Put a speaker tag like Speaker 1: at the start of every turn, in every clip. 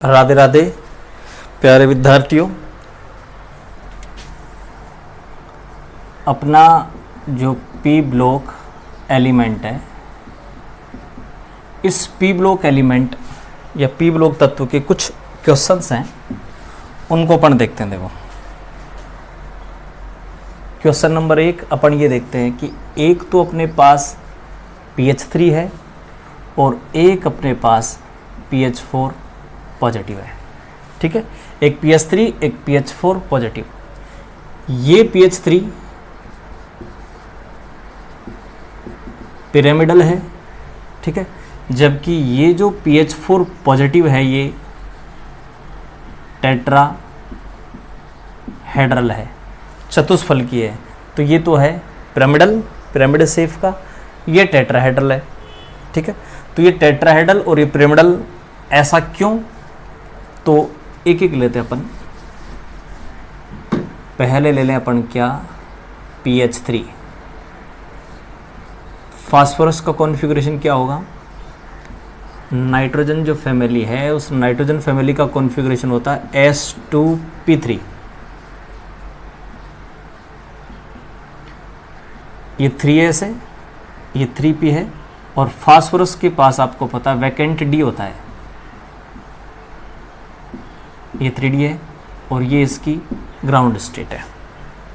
Speaker 1: राधे राधे प्यारे विद्यार्थियों। अपना जो पी ब्लॉक एलिमेंट है, इस पी ब्लॉक एलिमेंट या पी ब्लॉक तत्व के कुछ क्वेश्चंस हैं, उनको अपन देखते हैं। देखो, क्वेश्चन नंबर 1 अपन ये देखते हैं कि एक तो अपने पास PH3 है और एक अपने पास PH4 पॉजिटिव है। ठीक है, एक PH3 एक PH4 पॉजिटिव। ये PH3 पिरामिडल है, ठीक है, जबकि ये जो PH4 पॉजिटिव है ये टेट्राहेड्रल है, चतुष्फलकीय है। तो ये तो है पिरामिड शेप का, ये टेट्राहेड्रल है। ठीक है, तो ये टेट्राहेड्रल और ये पिरामिडल, ऐसा क्यों? तो एक एक लेते हैं अपन। पहले ले लें अपन क्या, PH3। फास्फोरस का कॉन्फ़िगरेशन क्या होगा? नाइट्रोजन जो फैमिली है, उस नाइट्रोजन फैमिली का कॉन्फ़िगरेशन होता है S2P3। ये 3S है, ये 3P है, और फास्फोरस के पास आपको पता है वैकेंट D होता है। ये 3D है और ये इसकी ग्राउंड स्टेट है।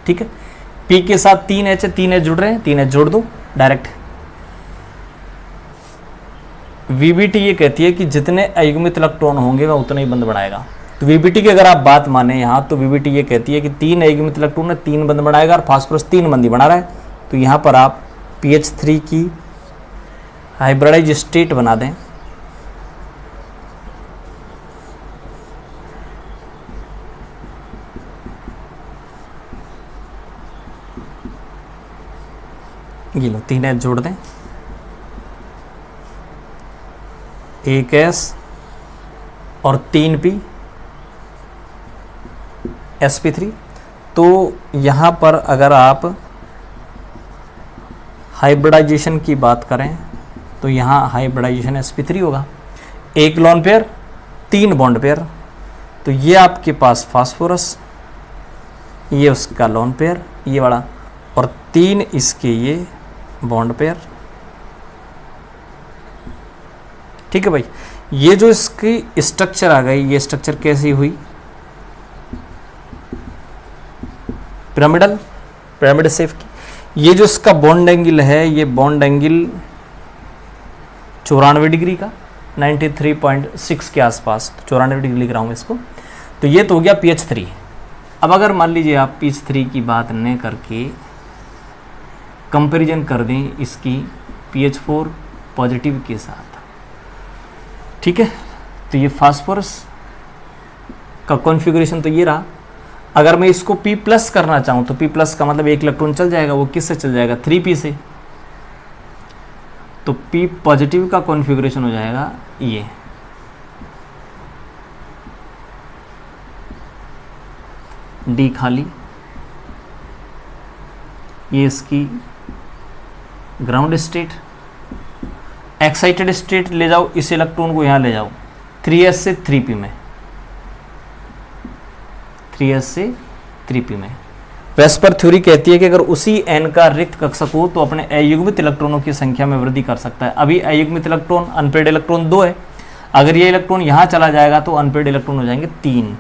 Speaker 1: ठीक है, P के साथ 3H है, 3H जुड़ रहे हैं, 3H जोड़ दो डायरेक्ट। VBT ये कहती है कि जितने अयुग्मित इलेक्ट्रॉन होंगे वह उतना ही बंध बनाएगा। तो VBT की अगर आप बात माने यहाँ, तो VBT ये कहती है कि 3 अयुग्मित इलेक्ट्रॉन है, 3 बंध बनाएगा, और फास्फोरस 3 बंध ही बना रहा है। तो यहाँ पर आप PH3 की हाइब्रिडाइज स्टेट बना दें। ये लो, 3H जोड़ दें, 1S और 3P sp3। तो यहाँ पर अगर आप हाइब्रिडाइजेशन की बात करें तो यहाँ हाइब्रिडाइजेशन sp3 होगा। एक लोन पेयर, 3 बॉन्ड पेयर। तो ये आपके पास फास्फोरस, ये उसका लोन पेयर ये वाला, और 3 इसके ये बॉन्ड पेयर। ठीक है भाई, ये जो इसकी स्ट्रक्चर आ गई, ये स्ट्रक्चर कैसी हुई? पिरामिड शेप की। ये जो इसका बॉन्ड एंगल है, ये बॉन्ड एंगल 94 डिग्री का, 93.6 के आसपास, 94 डिग्री लिख रहा हूँ इसको। तो ये तो हो गया PH3। अब अगर मान लीजिए आप PH3 की बात न करके कंपैरिजन कर दें इसकी PH4 पॉजिटिव के साथ, ठीक है, तो ये फास्फोरस का कॉन्फ़िगरेशन तो ये रहा। अगर मैं इसको P प्लस करना चाहूँ तो P प्लस का मतलब एक इलेक्ट्रॉन चल जाएगा, वो किससे चल जाएगा? 3P से। तो P पॉजिटिव का कॉन्फ़िगरेशन हो जाएगा ये, D खाली, ये इसकी ग्राउंड स्टेट। एक्साइटेड स्टेट ले जाओ, इस इलेक्ट्रॉन को यहाँ ले जाओ, 3S से 3P में, 3S से 3P में। वेस्पर थ्योरी कहती है कि अगर उसी n का रिक्त कक्षक हो तो अपने अयुग्मित इलेक्ट्रॉनों की संख्या में वृद्धि कर सकता है। अभी अयुग्मित इलेक्ट्रॉन, अनपेड इलेक्ट्रॉन 2 है। अगर ये इलेक्ट्रॉन यहाँ चला जाएगा तो अनपेड इलेक्ट्रॉन हो जाएंगे 3।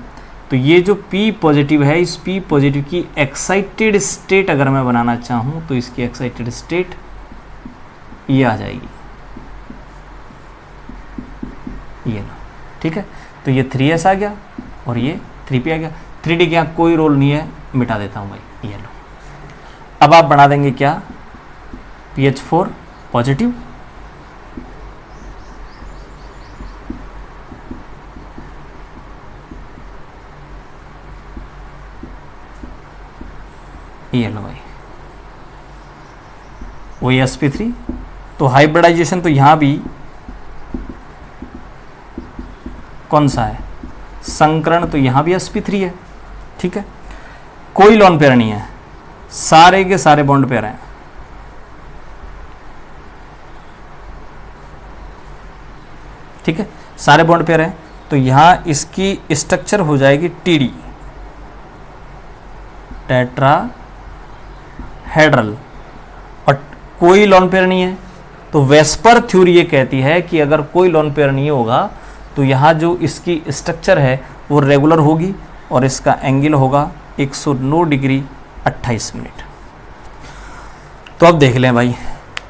Speaker 1: तो ये जो P पॉजिटिव है, इस P पॉजिटिव की एक्साइटेड स्टेट अगर मैं बनाना चाहूँ तो इसकी एक्साइटेड स्टेट ये आ जाएगी, ये लो। ठीक है, तो ये 3S आ गया और ये 3P आ गया। 3D के यहाँ कोई रोल नहीं है, मिटा देता हूँ भाई, ये लो। अब आप बना देंगे क्या, PH4 पॉजिटिव, ये लो भाई, वही sp3। तो हाइब्रिडाइजेशन तो यहाँ भी कौन सा है? संकरण। तो यहाँ भी sp3 है। ठीक है, कोई लोन पेयर नहीं है, सारे के सारे बॉन्ड पेयर हैं। ठीक है, सारे बॉन्ड पेयर हैं। तो यहाँ इसकी स्ट्रक्चर हो जाएगी टीडी, टेट्राहेड्रल, और कोई लोन पेयर नहीं है। तो वेस्पर थ्योरी ये कहती है कि अगर कोई लोन पेयर नहीं होगा तो यहाँ जो इसकी स्ट्रक्चर है वो रेगुलर होगी और इसका एंगल होगा 109 डिग्री 28 मिनट। तो अब देख लें भाई,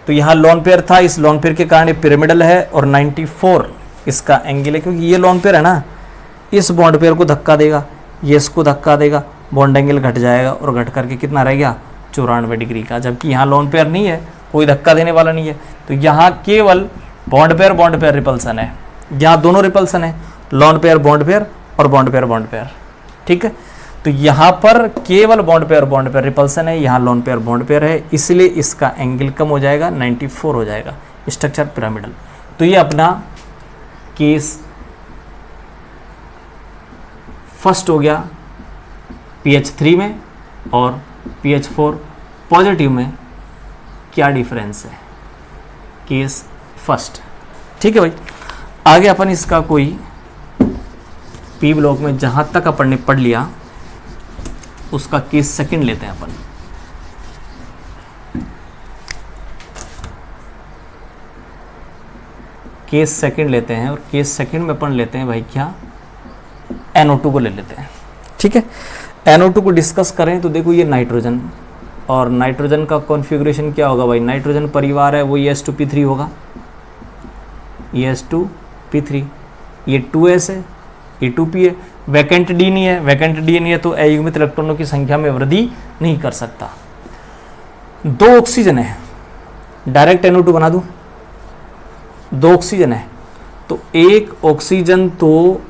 Speaker 1: तो यहाँ लोन पेयर था, इस लोन पेयर के कारण ये पिरामिडल है और 94 इसका एंगल है, क्योंकि ये लोन पेयर है ना, इस बॉन्ड पेयर को धक्का देगा, ये इसको धक्का देगा, बॉन्ड एंगल घट जाएगा और घट करके कितना रह गया 94 डिग्री का। जबकि यहाँ लोन पेयर नहीं है, कोई धक्का देने वाला नहीं है, तो यहाँ केवल बॉन्ड पेयर रिपल्सन है। यहाँ दोनों रिपल्सन है, लोन पेयर और बॉन्ड पेयर। ठीक है, तो यहाँ पर केवल बॉन्ड पेयर रिपल्सन है, यहाँ लोन पेयर है, इसलिए इसका एंगल कम हो जाएगा, 94 हो जाएगा, स्ट्रक्चर पिरामिडल। तो ये अपना केस फर्स्ट हो गया pH 3 में, और pH 4 पॉजिटिव में क्या डिफरेंस है, केस फर्स्ट। ठीक है भाई, आगे अपन इसका कोई पी ब्लॉक में जहां तक अपन ने पढ़ लिया उसका केस सेकंड लेते हैं अपन। केस सेकंड लेते हैं, और केस सेकंड में अपन लेते हैं भाई क्या, NO2 को ले लेते हैं। ठीक है, NO2 को डिस्कस करें तो देखो ये नाइट्रोजन, और नाइट्रोजन का कॉन्फ़िगरेशन क्या होगा भाई, नाइट्रोजन परिवार है वो ES2P3 होगा, ES2P3, ये 2s है, ये 2p है, वैकेंट डी नहीं है, तो अयुग्मित इलेक्ट्रॉनों की संख्या में वृद्धि नहीं कर सकता। 2 ऑक्सीजन है, डायरेक्ट NO2 बना दूं, 2 ऑक्सीजन है, तो एक ऑक्सीजन तो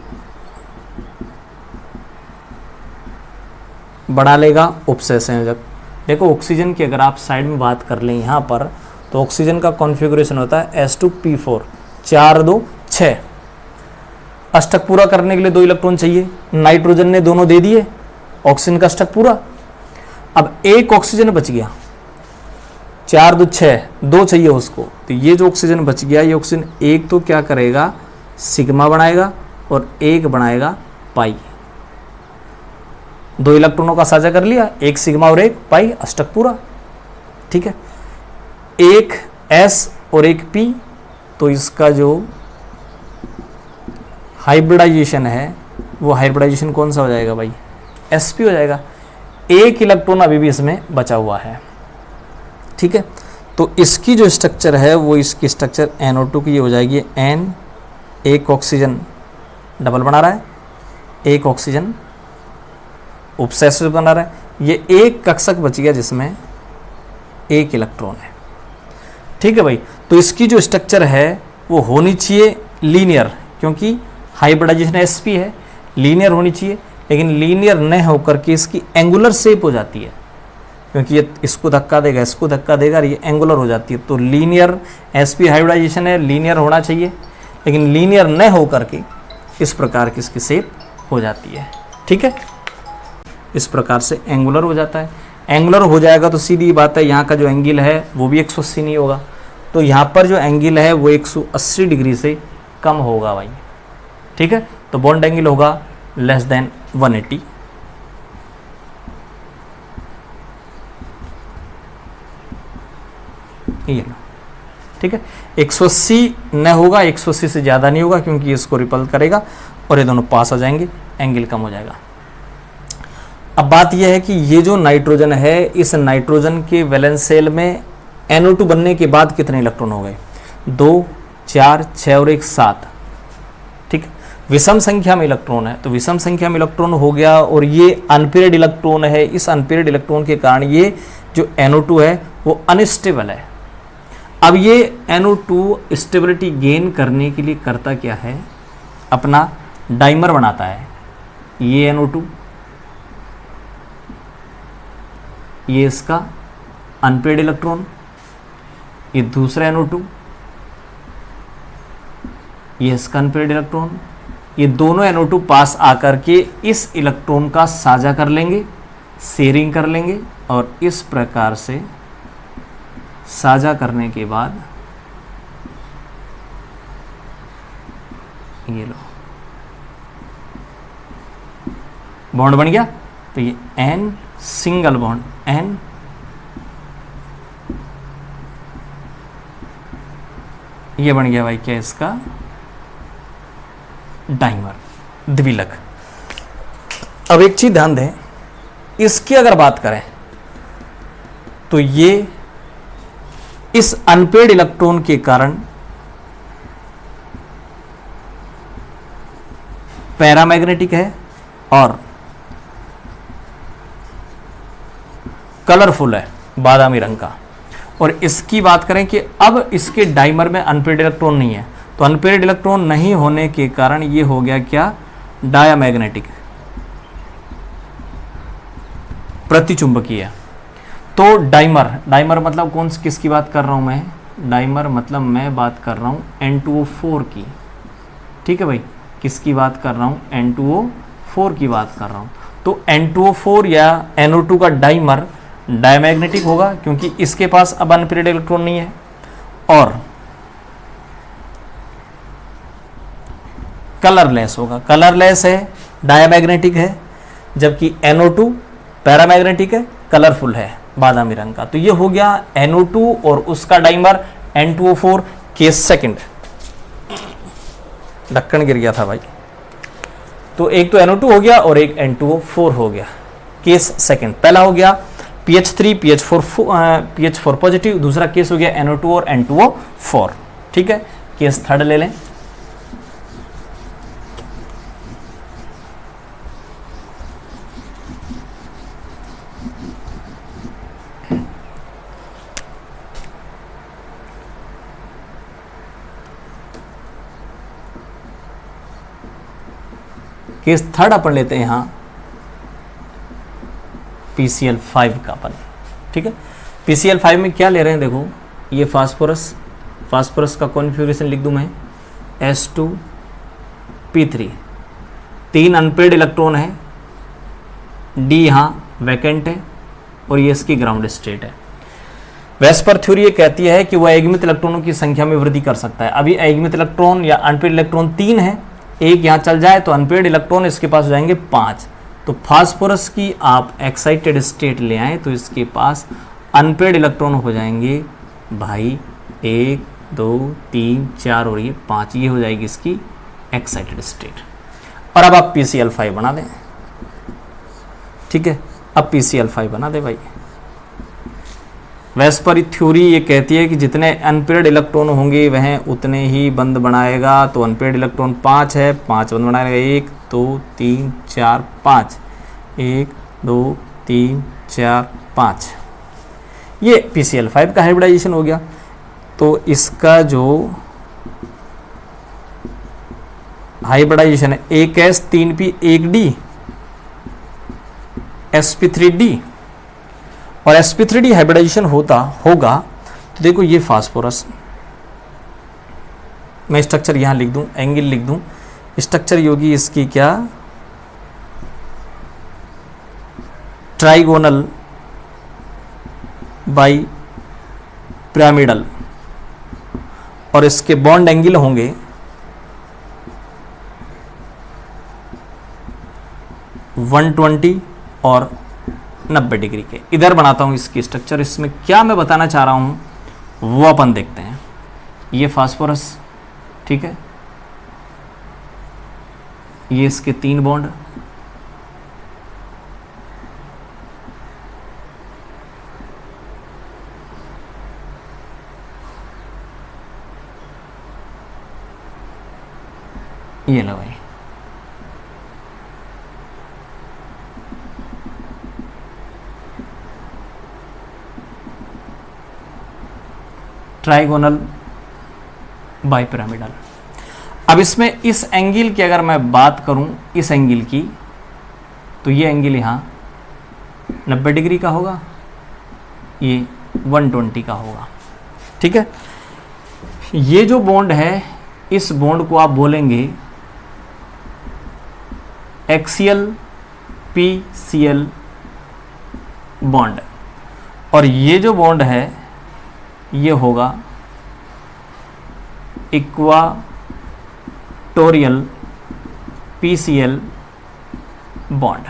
Speaker 1: बढ़ा लेगा उपसंयोजक। देखो ऑक्सीजन की अगर आप साइड में बात कर लें यहाँ पर, तो ऑक्सीजन का कॉन्फ़िगरेशन होता है S2P4, 4 2 6। अष्टक पूरा करने के लिए 2 इलेक्ट्रॉन चाहिए, नाइट्रोजन ने दोनों दे दिए, ऑक्सीजन का अष्टक पूरा। अब एक ऑक्सीजन बच गया, 4 2 6, 2 चाहिए उसको, तो ये जो ऑक्सीजन बच गया, ये ऑक्सीजन एक तो क्या करेगा, सिग्मा बनाएगा और एक बनाएगा पाई। 2 इलेक्ट्रॉनों का साझा कर लिया, एक सिग्मा और एक पाई, अष्टक पूरा। ठीक है, एक S और एक P, तो इसका जो हाइब्रिडाइजेशन है वो हाइब्रिडाइजेशन कौन सा हो जाएगा भाई, sp हो जाएगा। एक इलेक्ट्रॉन अभी भी इसमें बचा हुआ है। ठीक है, तो इसकी जो स्ट्रक्चर है वो इसकी स्ट्रक्चर NO2 की हो जाएगी N, एक ऑक्सीजन डबल बना रहा है, एक ऑक्सीजन उपसंयोजक बना रहा है, ये एक कक्षक बच गया जिसमें एक इलेक्ट्रॉन है। ठीक है भाई, तो इसकी जो स्ट्रक्चर है वो होनी चाहिए लीनियर, क्योंकि हाइब्रिडाइजेशन sp है, लीनियर होनी चाहिए, लेकिन लीनियर न होकर के इसकी एंगुलर शेप हो जाती है, क्योंकि ये इसको धक्का देगा, इसको धक्का देगा, ये एंगुलर हो जाती है। तो लीनियर sp हाइब्रिडाइजेशन है, लीनियर होना चाहिए, लेकिन लीनियर न होकर के इस प्रकार की इसकी शेप हो जाती है। ठीक है, इस प्रकार से एंगुलर हो जाता है। एंगुलर हो जाएगा तो सीधी बात है, यहाँ का जो एंगल है वो भी 180 नहीं होगा, तो यहाँ पर जो एंगल है वो 180 डिग्री से कम होगा भाई। ठीक है, तो बॉन्ड एंगल होगा लेस देन 180। ये लो, ठीक है, 180 न होगा, 180 से ज़्यादा नहीं होगा, क्योंकि इसको रिपल करेगा और ये दोनों पास आ जाएंगे, एंगल कम हो जाएगा। अब बात यह है कि ये जो नाइट्रोजन है, इस नाइट्रोजन के वैलेंस शेल में NO2 बनने के बाद कितने इलेक्ट्रॉन हो गए, 2 4 6 और 1 7। ठीक, विषम संख्या में इलेक्ट्रॉन है, तो विषम संख्या में इलेक्ट्रॉन हो गया, और ये अनपेयर्ड इलेक्ट्रॉन है। इस अनपेयर्ड इलेक्ट्रॉन के कारण ये जो NO2 है वो अनस्टेबल है। अब ये NO2 स्टेबिलिटी गेन करने के लिए करता क्या है, अपना डाइमर बनाता है। ये NO2, ये इसका अनपेयर्ड इलेक्ट्रॉन, ये दूसरा NO2, ये इसका अनपेयर्ड इलेक्ट्रॉन, ये दोनों NO2 पास आकर के इस इलेक्ट्रॉन का साझा कर लेंगे, शेयरिंग कर लेंगे, और इस प्रकार से साझा करने के बाद ये लो बॉन्ड बन गया, तो ये N सिंगल बॉन्ड N, ये बन गया भाई क्या इसका डाइमर, द्विलक। अब एक चीज ध्यान दें, इसकी अगर बात करें तो ये इस अनपेड इलेक्ट्रॉन के कारण पैरामैग्नेटिक है और कलरफुल है, बादामी रंग का। और इसकी बात करें कि अब इसके डाइमर में अनपेड इलेक्ट्रॉन नहीं है, तो अनपेड इलेक्ट्रॉन नहीं होने के कारण ये हो गया क्या, डायामैग्नेटिक, प्रतिचुंबकीय। तो डाइमर, डाइमर मतलब कौन सी, किसकी बात कर रहा हूं मैं, डाइमर मतलब मैं बात कर रहा हूं N2O4 की, ठीक है भाई, किसकी बात कर रहा हूं, N2O4 की बात कर रहा हूं। तो N2O4 या NO2 का डाइमर डायमैग्नेटिक होगा क्योंकि इसके पास अब अनपेड इलेक्ट्रॉन नहीं है, और कलरलेस होगा, कलरलेस है, डायमैग्नेटिक है, जबकि NO2 पैरामैग्नेटिक है, कलरफुल है, बादामी रंग का। तो ये हो गया NO2 और उसका डाइमर N2O4। केस सेकंड, ढक्कन गिर गया था भाई, तो एक तो NO2 हो गया और एक N2O4 हो गया। केस सेकंड, पहला हो गया PH3 PH4 पॉजिटिव, दूसरा केस हो गया NO2 और N2O4, ठीक है। केस थर्ड ले लें, केस थर्ड अपन लेते हैं यहां PCl5 का अपन, ठीक है। PCl5 में क्या ले रहे हैं, देखो ये फास्फोरस, फास्फोरस का कॉन्फ़िगरेशन लिख दूं मैं S2P3, 3 अनपेड इलेक्ट्रॉन है, D यहां वैकेंट है और ये इसकी ग्राउंड स्टेट है। वेस्पर थ्योरी ये कहती है कि वह अयुग्मित इलेक्ट्रॉनों की संख्या में वृद्धि कर सकता है। अभी अयुग्मित इलेक्ट्रॉन या अनपेड इलेक्ट्रॉन 3 है, एक यहां चल जाए तो अनपेड इलेक्ट्रॉन इसके पास हो जाएंगे 5। तो फास्फोरस की आप एक्साइटेड स्टेट ले आए तो इसके पास अनपेड इलेक्ट्रॉन हो जाएंगे भाई 1 2 3 4 और ये 5, ये हो जाएगी इसकी एक्साइटेड स्टेट। और अब आप PCl5 बना दें, ठीक है। अब PCl5 बना दे भाई। वेस्पर थ्योरी ये कहती है कि जितने अनपेड इलेक्ट्रॉन होंगे वह उतने ही बंद बनाएगा। तो अनपेड इलेक्ट्रॉन 5 है, 5 बंद बनाएगा, 1 2 3 4 5, 1 2 3 4 5। ये PCl5 का हाइब्रिडाइजेशन हो गया। तो इसका जो हाइब्रिडाइजेशन है 1s 3p 1d sp3d, और sp3d हाइब्रिडाइजेशन होगा तो देखो ये फास्फोरस, मैं स्ट्रक्चर यहां लिख दूं, एंगल लिख दूं, स्ट्रक्चर होगी इसकी क्या, ट्राइगोनल बाई पिरामिडल, और इसके बॉन्ड एंगल होंगे 120 और 90 डिग्री के। इधर बनाता हूं इसकी स्ट्रक्चर, इसमें क्या मैं बताना चाह रहा हूं वो अपन देखते हैं। ये फास्फोरस, ठीक है, ये इसके 3 बॉन्ड, ये लो भाई, ट्राइगोनल बाई पिरामिडल। अब इसमें इस एंगल की अगर मैं बात करूं, इस एंगल की, तो ये एंगल यहां 90 डिग्री का होगा, ये 120 का होगा, ठीक है। ये जो बॉन्ड है इस बॉन्ड को आप बोलेंगे एक्सियल PCl बॉन्ड, और ये जो बॉन्ड है ये होगा इक्वाटोरियल PCl बॉन्ड।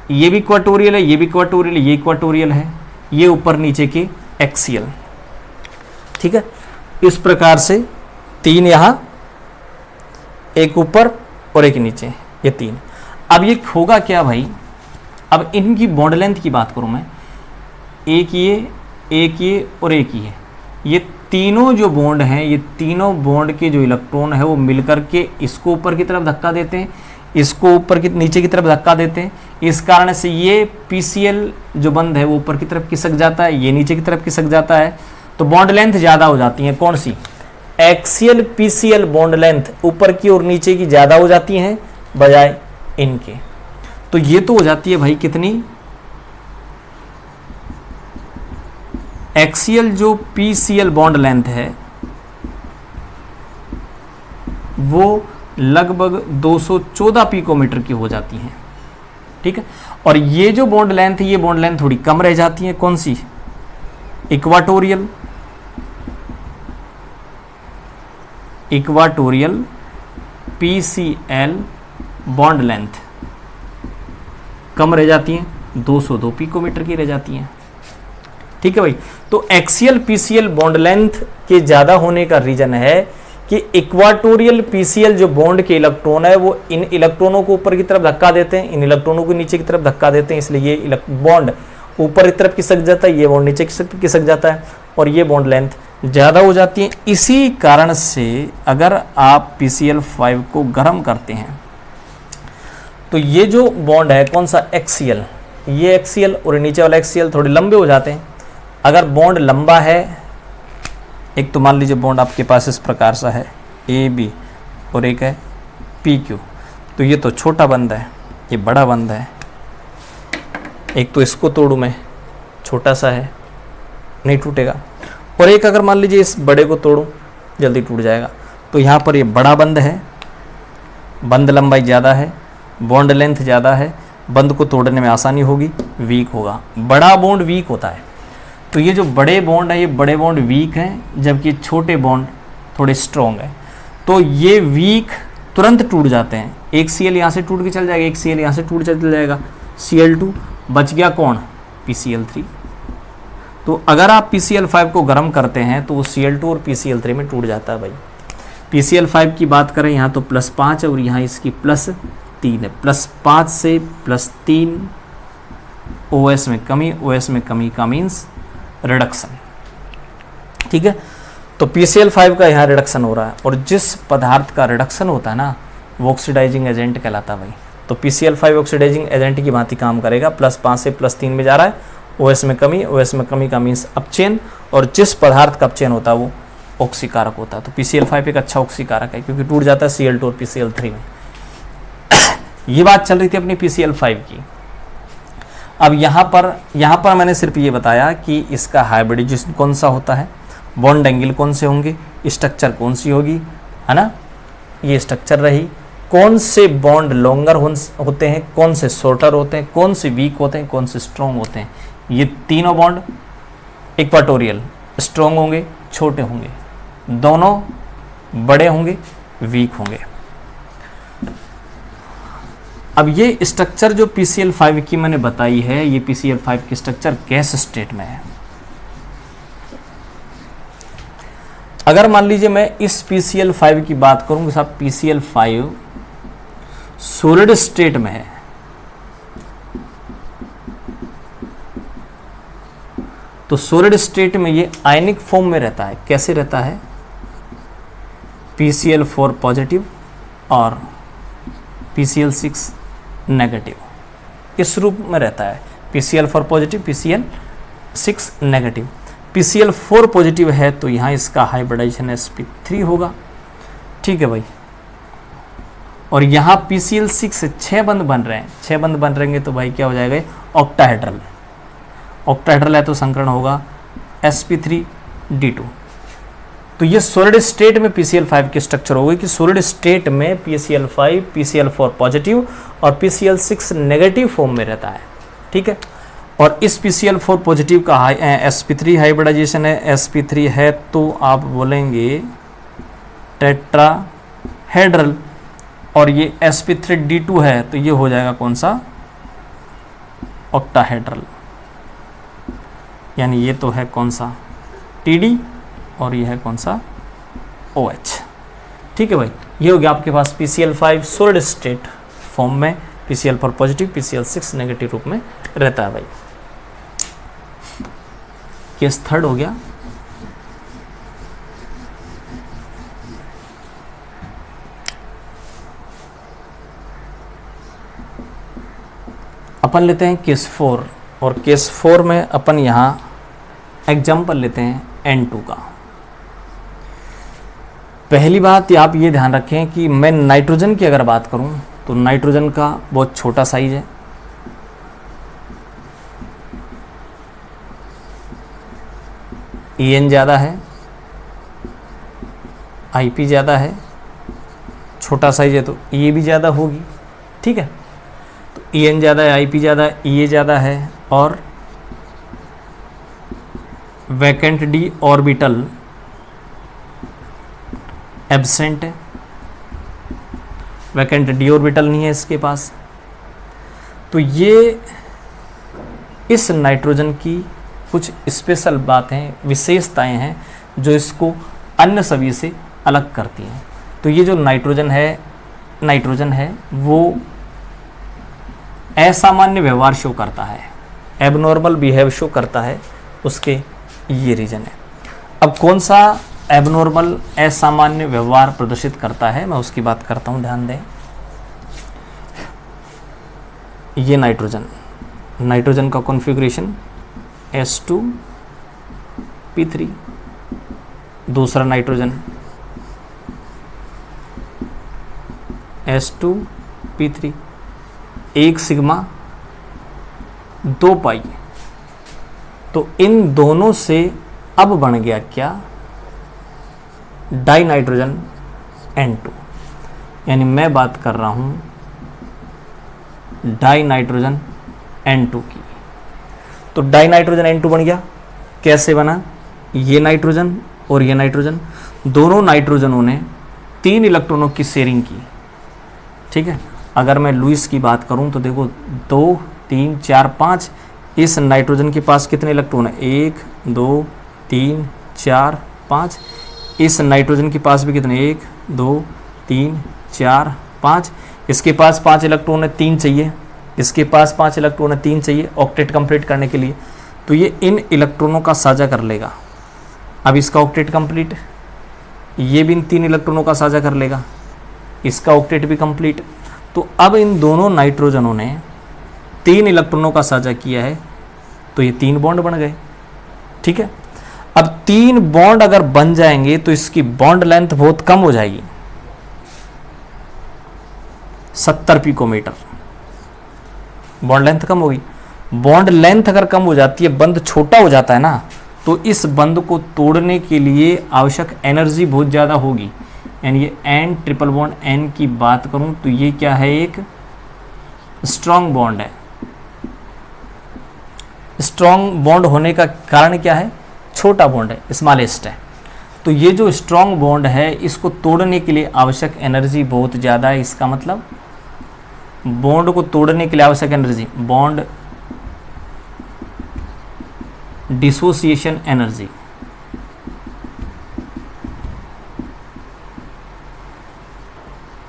Speaker 1: ये भी इक्वाटोरियल है, ये भी इक्वाटोरियल है, ये इक्वाटोरियल है, ये ऊपर नीचे के एक्सियल। ठीक है, इस प्रकार से 3 यहां, एक ऊपर और एक नीचे, ये 3। अब ये होगा क्या भाई, अब इनकी बॉन्ड लेंथ की बात करूं मैं, एक ये और एक ये तीनों जो बॉन्ड हैं, ये तीनों बॉन्ड के जो इलेक्ट्रॉन है वो मिलकर के इसको ऊपर की तरफ धक्का देते हैं, इसको ऊपर की नीचे की तरफ धक्का देते हैं। इस कारण से ये पीसीएल जो बंद है वो ऊपर की तरफ खिसक जाता है, ये नीचे की तरफ खिसक जाता है, तो बॉन्ड लेंथ ज़्यादा हो जाती है। कौन सी? एक्सियल पीसीएल बॉन्ड लेंथ ऊपर की और नीचे की ज़्यादा हो जाती हैं बजाय इनके। तो ये तो हो जाती है भाई कितनी, एक्सियल जो पीसीएल बॉन्ड लेंथ है वो लगभग 214 पिकोमीटर की हो जाती है। ठीक है, और ये जो बॉन्ड लेंथ है, ये बॉन्ड लेंथ थोड़ी कम रह जाती है। कौन सी? Equatorial, equatorial PCL bond length कम रह जाती हैं, 202 पिकोमीटर की रह जाती हैं। ठीक है भाई, तो एक्सियल पीसीएल बॉन्ड लेंथ के ज़्यादा होने का रीजन है कि इक्वाटोरियल पीसीएल जो बॉन्ड के इलेक्ट्रॉन है वो इन इलेक्ट्रॉनों को ऊपर की तरफ धक्का देते हैं, इन इलेक्ट्रॉनों को नीचे की तरफ धक्का देते हैं, इसलिए ये बॉन्ड ऊपर की तरफ खिसक जाता है, ये बॉन्ड नीचे की तरफ खिसक जाता है और ये बॉन्ड लेंथ ज़्यादा हो जाती है। इसी कारण से अगर आप PCl5 को गर्म करते हैं तो ये जो बॉन्ड है कौन सा, एक्सियल, ये एक्सियल और नीचे वाला एक्सियल थोड़े लंबे हो जाते हैं। अगर बॉन्ड लंबा है, एक तो मान लीजिए बॉन्ड आपके पास इस प्रकार सा है AB और एक है PQ, तो ये तो छोटा बंद है, ये बड़ा बंद है। एक तो इसको तोड़ूं मैं, छोटा सा है नहीं टूटेगा, और एक अगर मान लीजिए इस बड़े को तोड़ूं जल्दी टूट जाएगा। तो यहाँ पर ये बड़ा बंद है, बंद लंबाई ज़्यादा है, बॉन्ड लेंथ ज़्यादा है, बंद को तोड़ने में आसानी होगी, वीक होगा। बड़ा बॉन्ड वीक होता है, तो ये जो बड़े बॉन्ड है ये बड़े बॉन्ड वीक हैं, जबकि छोटे बॉन्ड थोड़े स्ट्रॉन्ग हैं। तो ये वीक तुरंत टूट जाते हैं। एक Cl यहाँ से टूट के चल जाएगा, एक Cl यहाँ से टूट चल जाएगा, Cl2 बच गया कौन, PCl3। तो अगर आप PCl5 को गर्म करते हैं तो वो Cl2 और PCl3 में टूट जाता है भाई। PCl5 की बात करें यहाँ तो +5 है और यहाँ इसकी +3 है, +5 से +3, OS में कमी, OS में कमी का मीन्स रिडक्शन। ठीक है, तो PCl5 का यहाँ रिडक्शन हो रहा है, और जिस पदार्थ का रिडक्शन होता है ना वो ऑक्सीडाइजिंग एजेंट कहलाता है भाई। तो PCl5 ऑक्सीडाइजिंग एजेंट की भांति काम करेगा, +5 से +3 में जा रहा है, OS में कमी, OS में कमी का मीन्स अपचेन, और जिस पदार्थ का अपचेन होता है वो ऑक्सीकारक होता है। तो PCl5 एक अच्छा ऑक्सीकारक है क्योंकि टूट जाता है Cl2 और PCl3 में। ये बात चल रही थी अपनी PCl5 की। अब यहाँ पर मैंने सिर्फ ये बताया कि इसका हाइब्रिडाइजेशन कौन सा होता है, बॉन्ड एंगल कौन से होंगे, स्ट्रक्चर कौन सी होगी, है ना, ये स्ट्रक्चर रही, कौन से बॉन्ड लॉन्गर होते हैं, कौन से शॉर्टर होते हैं, कौन से वीक होते हैं, कौन से स्ट्रॉन्ग होते हैं। ये तीनों बॉन्ड इक्वाटोरियल स्ट्रॉन्ग होंगे, छोटे होंगे, दोनों बड़े होंगे, वीक होंगे। अब ये स्ट्रक्चर जो PCl5 की मैंने बताई है, ये PCl5 की स्ट्रक्चर गैस स्टेट में है। अगर मान लीजिए मैं इस PCl5 की बात करूं, साहब PCl5 सॉलिड स्टेट में है, तो सॉलिड स्टेट में ये आयनिक फॉर्म में रहता है। कैसे रहता है, PCl4 पॉजिटिव और PCl6 नेगेटिव, इस रूप में रहता है। PCl4 positive, PCl6 negative. PCl4 positive है तो यहाँ इसका हाइब्रिडाइजेशन sp3 होगा। ठीक है भाई, और यहाँ PCl6 से 6 बंद बन रहे हैं, 6 बंद बन रहेंगे तो भाई क्या हो जाएगा, ऑक्टाहेड्रल। ऑक्टाहेड्रल है तो संकरण होगा sp3d2। तो ये सॉलिड स्टेट में PCl5 की स्ट्रक्चर होगी कि सॉलिड स्टेट में PCl5 PCl4 पॉजिटिव और PCl6 नेगेटिव फॉर्म में रहता है। ठीक है, और इस PCl4 पॉजिटिव का sp3 हाइब्रिडाइजेशन है, sp3 है तो आप बोलेंगे टेट्राहेड्रल, और ये sp3d2 है तो ये हो जाएगा कौन सा, ऑक्टाहेड्रल, यानी ये तो है कौन सा TD और ये है कौन सा OH। ठीक है भाई, ये हो गया आपके पास PCl5 सॉलिड स्टेट फॉर्म में, PCl4 पॉजिटिव, PCl6 नेगेटिव रूप में रहता है भाई। केस थर्ड हो गया। अपन लेते हैं केस 4, और केस 4 में अपन यहाँ एग्जाम्पल लेते हैं N2 का। पहली बात आप ये ध्यान रखें कि मैं नाइट्रोजन की अगर बात करूं तो नाइट्रोजन का बहुत छोटा साइज है, EN ज़्यादा है, IP ज़्यादा है, छोटा साइज है तो EA भी ज़्यादा होगी। ठीक है, तो EN ज़्यादा है, IP ज़्यादा है, EA ज़्यादा है, और वैकेंट D ऑर्बिटल एब्सेंट है, वैकेंट D ऑर्बिटल नहीं है इसके पास। तो ये इस नाइट्रोजन की कुछ स्पेशल बातें, विशेषताएं हैं जो इसको अन्य सभी से अलग करती हैं। तो ये जो नाइट्रोजन है वो असामान्य व्यवहार शो करता है, एबनॉर्मल बिहेव शो करता है, उसके ये रीजन है। अब कौन सा एबनॉर्मल असामान्य व्यवहार प्रदर्शित करता है, मैं उसकी बात करता हूं, ध्यान दें। ये नाइट्रोजन का कॉन्फ़िगरेशन S2P3, दूसरा नाइट्रोजन S2P3, 1 सिग्मा 2 पाई। तो इन दोनों से अब बन गया क्या, डाई नाइट्रोजन N2, यानी मैं बात कर रहा हूं डाई नाइट्रोजन N2 की। तो डाई नाइट्रोजन N2 बन गया, कैसे बना, ये नाइट्रोजन और ये नाइट्रोजन, दोनों नाइट्रोजनों ने 3 इलेक्ट्रॉनों की शेयरिंग की। ठीक है, अगर मैं लुईस की बात करूं तो देखो 2 3 4 5, इस नाइट्रोजन के पास कितने इलेक्ट्रॉन है, 1 2 3 4 5, इस नाइट्रोजन के पास भी कितने, 1 2 3 4 5, इसके पास 5 इलेक्ट्रॉन है, 3 चाहिए, इसके पास 5 इलेक्ट्रॉन है, 3 चाहिए ऑक्टेट कंप्लीट करने के लिए। तो ये इन इलेक्ट्रॉनों का साझा कर लेगा। अब इसका ऑक्टेट कंप्लीट, ये भी इन 3 इलेक्ट्रॉनों का साझा कर लेगा, इसका ऑक्टेट भी कंप्लीट। तो अब इन दोनों नाइट्रोजनों ने 3 इलेक्ट्रॉनों का साझा किया है, तो ये 3 बॉन्ड बन गए। ठीक है, अब 3 बॉन्ड अगर बन जाएंगे तो इसकी बॉन्ड लेंथ बहुत कम हो जाएगी, 70 पिकोमीटर बॉन्ड लेंथ कम होगी। बॉन्ड लेंथ अगर कम हो जाती है, बंध छोटा हो जाता है ना, तो इस बंध को तोड़ने के लिए आवश्यक एनर्जी बहुत ज़्यादा होगी। यानी ये N ट्रिपल बॉन्ड N की बात करूं तो ये क्या है, एक स्ट्रॉन्ग बॉन्ड है। स्ट्रॉन्ग बॉन्ड होने का कारण क्या है, छोटा बॉन्ड है, स्मॉलेस्ट है। तो ये जो स्ट्रॉन्ग बॉन्ड है, इसको तोड़ने के लिए आवश्यक एनर्जी बहुत ज़्यादा है। इसका मतलब बॉन्ड को तोड़ने के लिए आवश्यक energy, bond dissociation energy,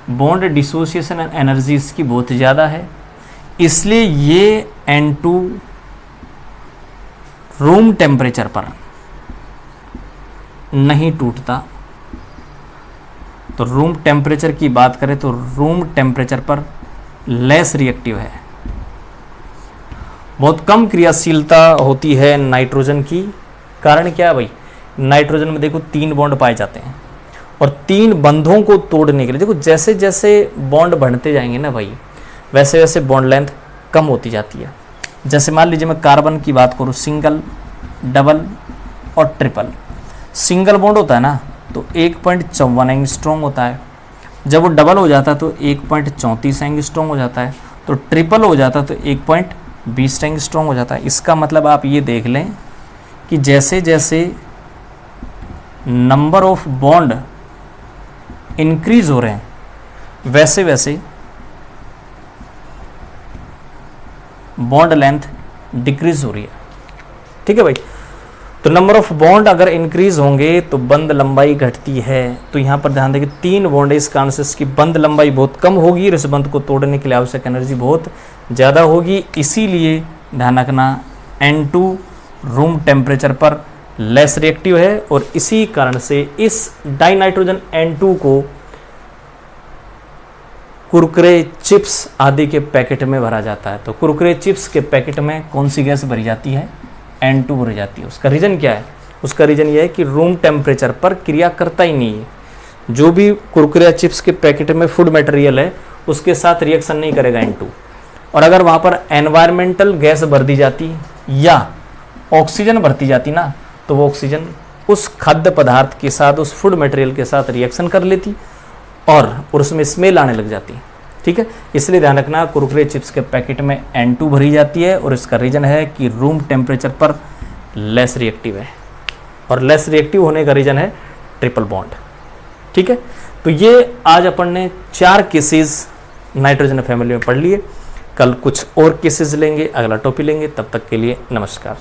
Speaker 1: bond dissociation energy इसकी बहुत ज़्यादा है, इसलिए ये N2 रूम टेम्परेचर पर नहीं टूटता। तो रूम टेम्परेचर की बात करें तो रूम टेम्परेचर पर लेस रिएक्टिव है, बहुत कम क्रियाशीलता होती है नाइट्रोजन की। कारण क्या है भाई, नाइट्रोजन में देखो 3 बॉन्ड पाए जाते हैं, और 3 बंधों को तोड़ने के लिए देखो जैसे जैसे बॉन्ड बढ़ते जाएंगे ना भाई, वैसे वैसे बॉन्ड लेंथ कम होती जाती है। जैसे मान लीजिए मैं कार्बन की बात करूँ, सिंगल, डबल और ट्रिपल। सिंगल बॉन्ड होता है ना तो 1.54 एंगस्ट्रॉम होता है, जब वो डबल हो जाता है तो 1.34 एंगस्ट्रॉम हो जाता है, तो ट्रिपल हो जाता है तो 1.20 एंगस्ट्रॉम हो जाता है। इसका मतलब आप ये देख लें कि जैसे जैसे नंबर ऑफ बॉन्ड इंक्रीज हो रहे हैं, वैसे वैसे बॉन्ड लेंथ डिक्रीज हो रही है। ठीक है भाई, तो नंबर ऑफ बॉन्ड अगर इंक्रीज होंगे तो बंद लंबाई घटती है। तो यहाँ पर ध्यान दें कि 3 बॉन्ड है, इस कारण से इसकी बंद लंबाई बहुत कम होगी और इस बंद को तोड़ने के लिए आवश्यक एनर्जी बहुत ज़्यादा होगी। इसीलिए ध्यान रखना N2 रूम टेम्परेचर पर लेस रिएक्टिव है और इसी कारण से इस डाइनाइट्रोजन N2 को कुरकुरे चिप्स आदि के पैकेट में भरा जाता है। तो कुरकुरे चिप्स के पैकेट में कौन सी गैस भरी जाती है? N2 भरी जाती है। उसका रीज़न क्या है? उसका रीज़न यह है कि रूम टेम्परेचर पर क्रिया करता ही नहीं है। जो भी कुरकुरे चिप्स के पैकेट में फूड मटेरियल है उसके साथ रिएक्शन नहीं करेगा N2। और अगर वहाँ पर एनवायरमेंटल गैस भर दी जाती या ऑक्सीजन भरती जाती ना, तो वो ऑक्सीजन उस खाद्य पदार्थ के साथ, उस फूड मटेरियल के साथ रिएक्शन कर लेती और उसमें स्मेल आने लग जाती। ठीक है, इसलिए ध्यान रखना कुरकुरे चिप्स के पैकेट में N2 भरी जाती है और इसका रीज़न है कि रूम टेम्परेचर पर लेस रिएक्टिव है और लेस रिएक्टिव होने का रीज़न है ट्रिपल बॉन्ड। ठीक है, तो ये आज अपन ने 4 केसेस नाइट्रोजन फैमिली में पढ़ लिए। कल कुछ और केसेस लेंगे, अगला टॉपिक लेंगे। तब तक के लिए नमस्कार।